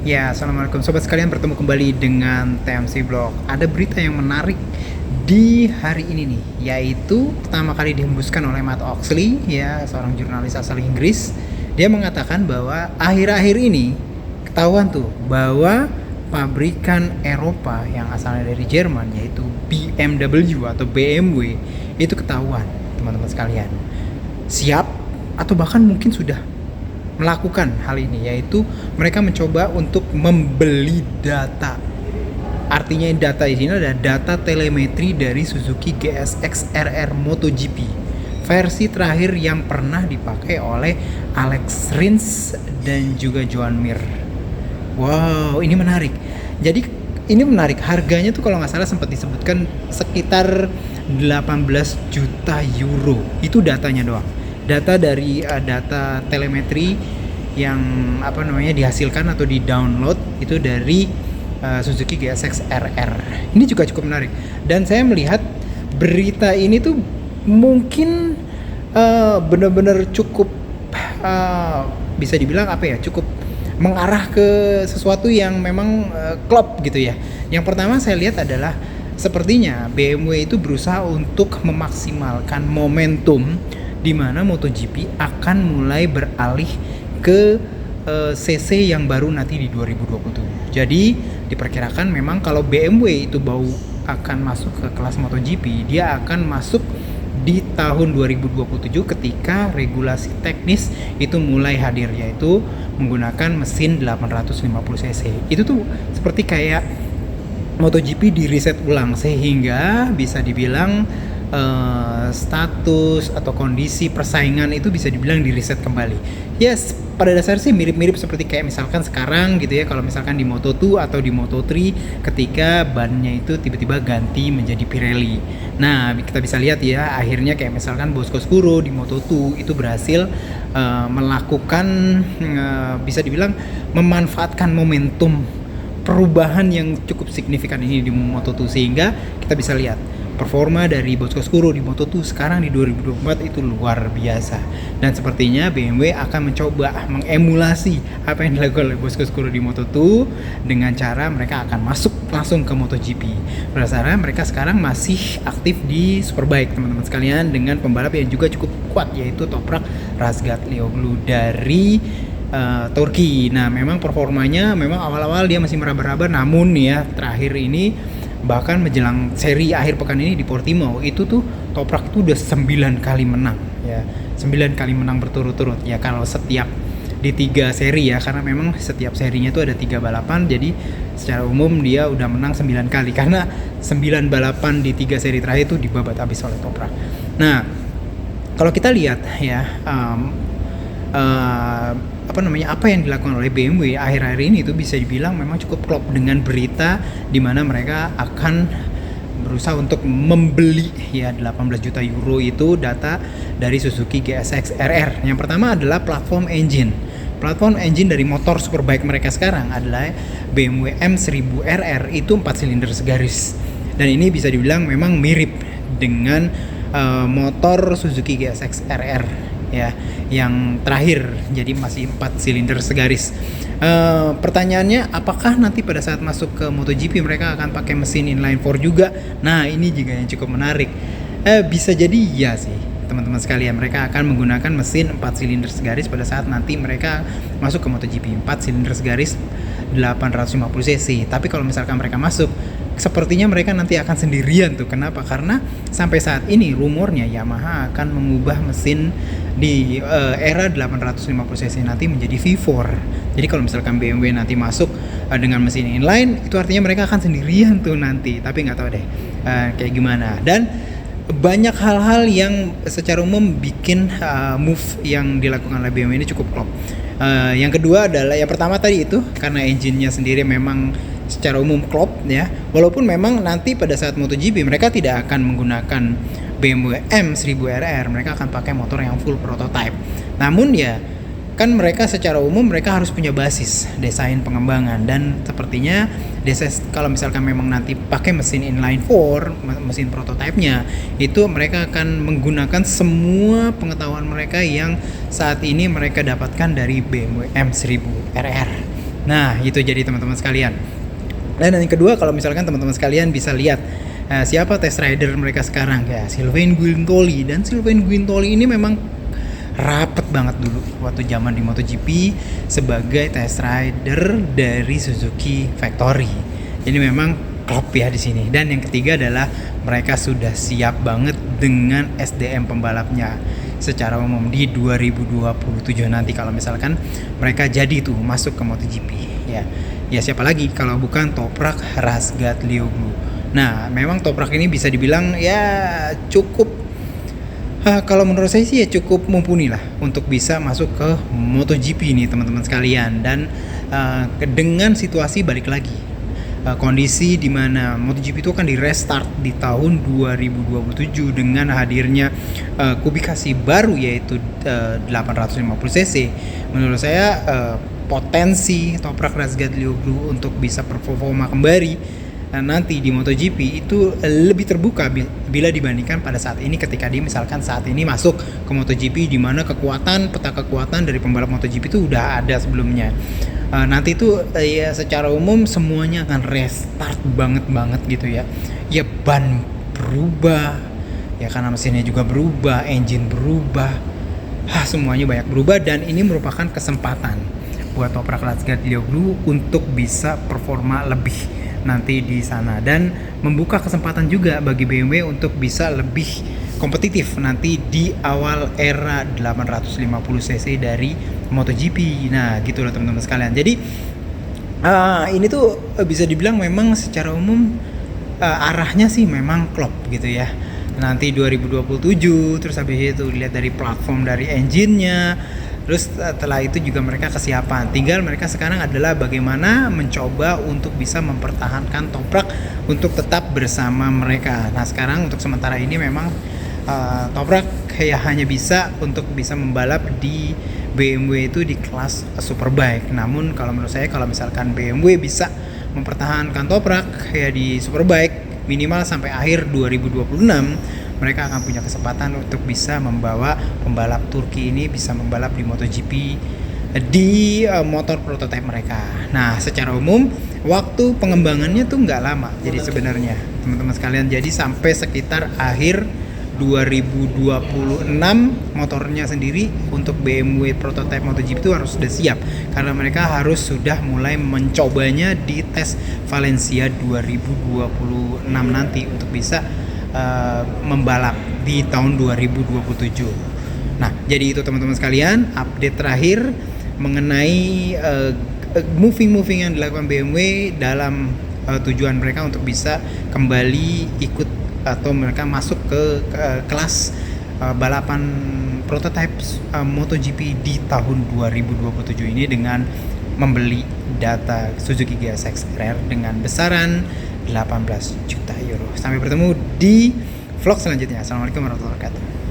Ya, assalamualaikum sobat sekalian, bertemu kembali dengan TMC Blog. Ada berita yang menarik di hari ini nih, yaitu pertama kali dihembuskan oleh Matt Oxley, ya seorang jurnalis asal Inggris. Dia mengatakan bahwa akhir-akhir ini ketahuan tuh bahwa pabrikan Eropa yang asalnya dari Jerman, yaitu BMW atau BMW, itu ketahuan teman-teman sekalian siap atau bahkan mungkin sudah melakukan hal ini, yaitu mereka mencoba untuk membeli data. Artinya data di sini adalah data telemetri dari Suzuki GSX RR MotoGP versi terakhir yang pernah dipakai oleh Alex Rins dan juga Joan Mir. Wow, ini menarik. Jadi ini menarik, harganya tuh kalau nggak salah sempat disebutkan sekitar 18 juta euro. Itu datanya doang. Data dari data telemetri yang dihasilkan atau di download itu dari Suzuki GSX RR. Ini juga cukup menarik. Dan saya melihat berita ini tuh mungkin benar-benar cukup bisa dibilang cukup mengarah ke sesuatu yang memang klop gitu ya. Yang pertama saya lihat adalah sepertinya BMW itu berusaha untuk memaksimalkan momentum di mana MotoGP akan mulai beralih ke CC yang baru nanti di 2027. Jadi diperkirakan memang kalau BMW itu akan masuk ke kelas MotoGP, dia akan masuk di tahun 2027 ketika regulasi teknis itu mulai hadir, yaitu menggunakan mesin 850 cc. Itu tuh seperti kayak MotoGP di reset ulang, sehingga bisa dibilang status atau kondisi persaingan itu bisa dibilang di reset kembali. Yes, pada dasarnya sih mirip-mirip seperti kayak misalkan sekarang gitu ya, kalau misalkan di Moto2 atau di Moto3 ketika bannya itu tiba-tiba ganti menjadi Pirelli. Nah, kita bisa lihat ya, akhirnya kayak misalkan Bosco Scuro di Moto2 itu berhasil melakukan bisa dibilang memanfaatkan momentum perubahan yang cukup signifikan ini di Moto2, sehingga kita bisa lihat performa dari Bosco Scuro di Moto2 sekarang di 2024 itu luar biasa. Dan sepertinya BMW akan mencoba mengemulasi apa yang dilakukan oleh Bosco Scuro di Moto2 dengan cara mereka akan masuk langsung ke MotoGP. Berdasarkan mereka sekarang masih aktif di Superbike teman-teman sekalian, dengan pembalap yang juga cukup kuat, yaitu Toprak Razgatlioglu dari Turki. Nah, memang performanya memang awal-awal dia masih meraba-raba, namun ya terakhir ini bahkan menjelang seri akhir pekan ini di Portimao itu tuh Toprak itu udah 9 kali menang ya. 9 kali menang berturut-turut ya, kalau setiap di 3 seri ya, karena memang setiap serinya itu ada 3 balapan, jadi secara umum dia udah menang 9 kali karena 9 balapan di 3 seri terakhir itu dibabat habis oleh Toprak. Nah, kalau kita lihat ya apa yang dilakukan oleh BMW akhir-akhir ini itu bisa dibilang memang cukup klop dengan berita di mana mereka akan berusaha untuk membeli ya 18 juta euro itu data dari Suzuki GSX RR. Yang pertama adalah platform engine. Platform engine dari motor Superbike mereka sekarang adalah BMW M1000 RR, itu 4 silinder segaris. Dan ini bisa dibilang memang mirip dengan motor Suzuki GSX RR ya, yang terakhir, jadi masih 4 silinder segaris. Pertanyaannya, apakah nanti pada saat masuk ke MotoGP mereka akan pakai mesin inline 4 juga? Nah, ini juga yang cukup menarik. Bisa jadi ya sih teman-teman sekalian, mereka akan menggunakan mesin 4 silinder segaris pada saat nanti mereka masuk ke MotoGP. 4 silinder segaris 850 cc. Tapi kalau misalkan mereka masuk, sepertinya mereka nanti akan sendirian tuh. Kenapa? Karena sampai saat ini rumornya Yamaha akan mengubah mesin di era 850 cc nanti menjadi V4. Jadi kalau misalkan BMW nanti masuk dengan mesin inline, itu artinya mereka akan sendirian tuh nanti. Tapi nggak tahu deh kayak gimana. Dan banyak hal-hal yang secara umum bikin move yang dilakukan oleh BMW ini cukup klop. Yang kedua adalah, yang pertama tadi itu karena engine-nya sendiri memang secara umum klop ya, walaupun memang nanti pada saat MotoGP mereka tidak akan menggunakan BMW M1000 RR, mereka akan pakai motor yang full prototype. Namun ya kan mereka secara umum mereka harus punya basis desain pengembangan, dan sepertinya kalau misalkan memang nanti pakai mesin inline 4, mesin prototipenya, itu mereka akan menggunakan semua pengetahuan mereka yang saat ini mereka dapatkan dari BMW M1000 RR. Nah, itu jadi teman-teman sekalian. Dan yang kedua, kalau misalkan teman-teman sekalian bisa lihat siapa test rider mereka sekarang, ya Sylvain Guintoli. Dan Sylvain Guintoli ini memang rapet banget dulu waktu zaman di MotoGP sebagai test rider dari Suzuki Factory. Jadi memang klop ya di sini. Dan yang ketiga adalah mereka sudah siap banget dengan SDM pembalapnya secara umum di 2027 nanti kalau misalkan mereka jadi tuh masuk ke MotoGP ya. Ya siapa lagi kalau bukan Toprak Razgatlioglu. Nah, memang Toprak ini bisa dibilang ya cukup kalau menurut saya sih ya cukup mumpuni lah untuk bisa masuk ke MotoGP nih teman-teman sekalian. Dan dengan situasi balik lagi kondisi di mana MotoGP itu akan di restart di tahun 2027 dengan hadirnya kubikasi baru yaitu 850cc. Menurut saya potensi Toprak Razgatlioglu untuk bisa performa kembali nanti di MotoGP itu lebih terbuka bila dibandingkan pada saat ini ketika dia misalkan saat ini masuk ke MotoGP di mana peta kekuatan dari pembalap MotoGP itu udah ada sebelumnya. Nanti itu ya secara umum semuanya akan restart banget gitu ya. Ya ban berubah, ya karena mesinnya juga berubah, engine berubah, semuanya banyak berubah. Dan ini merupakan kesempatan buat Toprak Razgatlioglu untuk bisa performa lebih nanti di sana dan membuka kesempatan juga bagi BMW untuk bisa lebih kompetitif nanti di awal era 850cc dari MotoGP. Nah, gitu loh teman-teman sekalian. Jadi ini tuh bisa dibilang memang secara umum arahnya sih memang klop gitu ya. Nanti 2027 terus habis itu lihat dari platform dari engine-nya. Terus setelah itu juga mereka kesiapan. Tinggal mereka sekarang adalah bagaimana mencoba untuk bisa mempertahankan Toprak untuk tetap bersama mereka. Nah, sekarang untuk sementara ini memang Toprak kayak hanya bisa untuk bisa membalap di BMW itu di kelas Superbike. Namun kalau menurut saya kalau misalkan BMW bisa mempertahankan Toprak kayak di Superbike minimal sampai akhir 2026, mereka akan punya kesempatan untuk bisa membawa pembalap Turki ini bisa membalap di MotoGP di motor prototipe mereka. Nah, secara umum waktu pengembangannya tuh nggak lama. Jadi sebenarnya teman-teman sekalian, jadi sampai sekitar akhir 2026 motornya sendiri untuk BMW prototipe MotoGP itu harus sudah siap karena mereka harus sudah mulai mencobanya di tes Valencia 2026 nanti untuk bisa membalap di tahun 2027. Nah, jadi itu teman-teman sekalian update terakhir mengenai moving yang dilakukan BMW dalam tujuan mereka untuk bisa kembali ikut atau mereka masuk ke kelas balapan prototype MotoGP di tahun 2027 ini dengan membeli data Suzuki GSX Rare dengan besaran 18 juta euro. Sampai bertemu di vlog selanjutnya. Assalamualaikum warahmatullahi wabarakatuh.